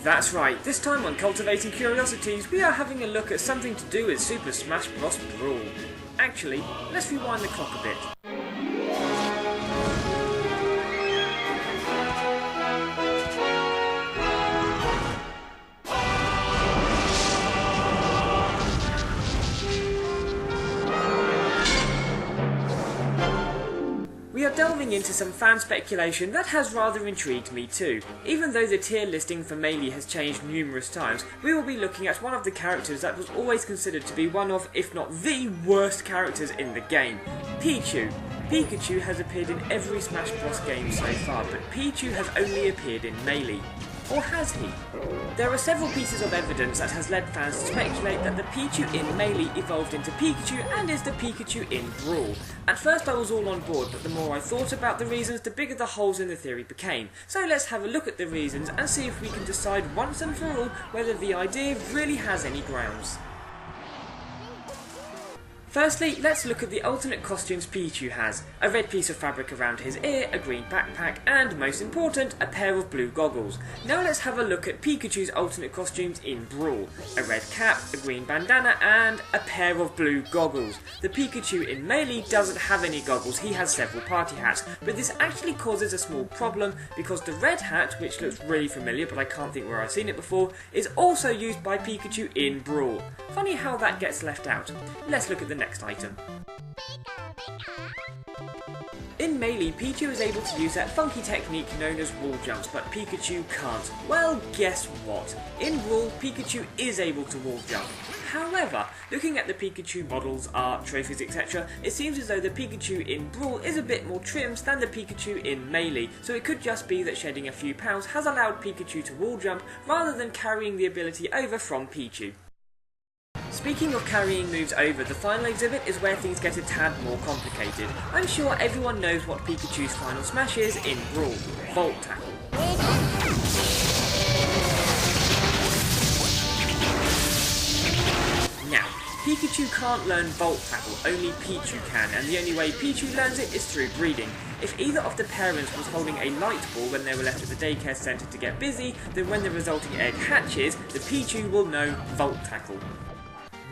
That's right, this time on Cultivating Curiosities we are having a look at something to do with Super Smash Bros. Brawl. Actually, let's rewind the clock a bit. We are delving into some fan speculation that has rather intrigued me too. Even though the tier listing for Melee has changed numerous times, we will be looking at one of the characters that was always considered to be one of, if not the worst characters in the game. Pichu. Pikachu has appeared in every Smash Bros game so far, but Pichu has only appeared in Melee. Or has he? There are several pieces of evidence that has led fans to speculate that the Pichu in Melee evolved into Pikachu and is the Pikachu in Brawl. At first I was all on board, but the more I thought about the reasons, the bigger the holes in the theory became. So let's have a look at the reasons and see if we can decide once and for all whether the idea really has any grounds. Firstly, let's look at the alternate costumes Pichu has. A red piece of fabric around his ear, a green backpack, and, most important, a pair of blue goggles. Now let's have a look at Pikachu's alternate costumes in Brawl. A red cap, a green bandana, and a pair of blue goggles. The Pikachu in Melee doesn't have any goggles, he has several party hats, but this actually causes a small problem because the red hat, which looks really familiar but I can't think where I've seen it before, is also used by Pikachu in Brawl. Funny how that gets left out. Let's look at the next item. In Melee, Pichu is able to use that funky technique known as wall jumps, but Pikachu can't. Well, guess what? In Brawl, Pikachu is able to wall jump. However, looking at the Pikachu models, art, trophies, etc., it seems as though the Pikachu in Brawl is a bit more trimmed than the Pikachu in Melee, so it could just be that shedding a few pounds has allowed Pikachu to wall jump rather than carrying the ability over from Pichu. Speaking of carrying moves over, the final exhibit is where things get a tad more complicated. I'm sure everyone knows what Pikachu's final smash is in Brawl: Volt Tackle. Now, Pikachu can't learn Volt Tackle, only Pichu can, and the only way Pichu learns it is through breeding. If either of the parents was holding a light ball when they were left at the daycare centre to get busy, then when the resulting egg hatches, the Pichu will know Volt Tackle.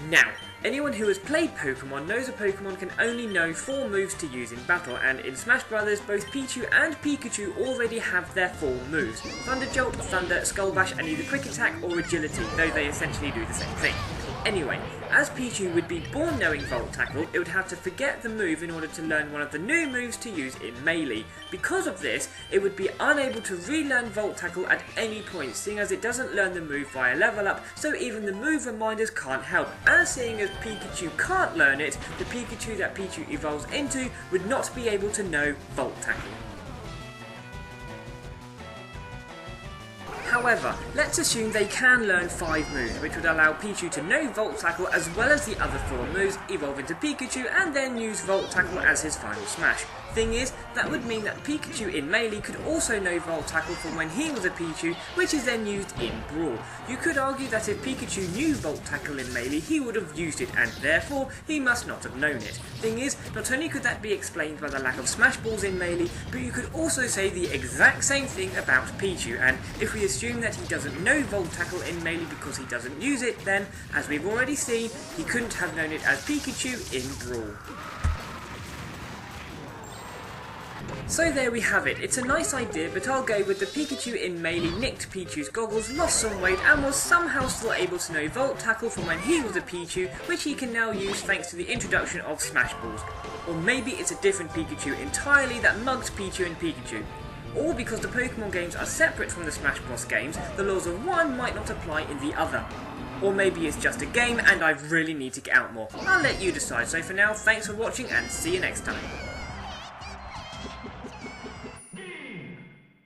Now, anyone who has played Pokemon knows a Pokemon can only know 4 moves to use in battle, and in Smash Bros. Both Pichu and Pikachu already have their 4 moves: Thunder Jolt, Thunder, Skull Bash, and either Quick Attack or Agility, though they essentially do the same thing. Anyway, as Pichu would be born knowing Volt Tackle, it would have to forget the move in order to learn one of the new moves to use in Melee. Because of this, it would be unable to relearn Volt Tackle at any point, seeing as it doesn't learn the move via level up, so even the move reminders can't help. And seeing as Pikachu can't learn it, the Pikachu that Pichu evolves into would not be able to know Volt Tackle. However, let's assume they can learn 5 moves, which would allow Pichu to know Volt Tackle as well as the other 4 moves, evolve into Pikachu, and then use Volt Tackle as his final smash. Thing is, that would mean that Pikachu in Melee could also know Volt Tackle from when he was a Pichu, which is then used in Brawl. You could argue that if Pikachu knew Volt Tackle in Melee, he would have used it, and therefore, he must not have known it. Thing is, not only could that be explained by the lack of Smash Balls in Melee, but you could also say the exact same thing about Pichu, and if we assume that he doesn't know Volt Tackle in Melee because he doesn't use it, then, as we've already seen, he couldn't have known it as Pikachu in Brawl. So there we have it. It's a nice idea, but I'll go with the Pikachu in Melee nicked Pichu's goggles, lost some weight, and was somehow still able to know Volt Tackle from when he was a Pichu, which he can now use thanks to the introduction of Smash Balls. Or maybe it's a different Pikachu entirely that mugs Pichu and Pikachu. Or because the Pokemon games are separate from the Smash Bros. Games, the laws of one might not apply in the other. Or maybe it's just a game and I really need to get out more. I'll let you decide, so for now, thanks for watching and see you next time.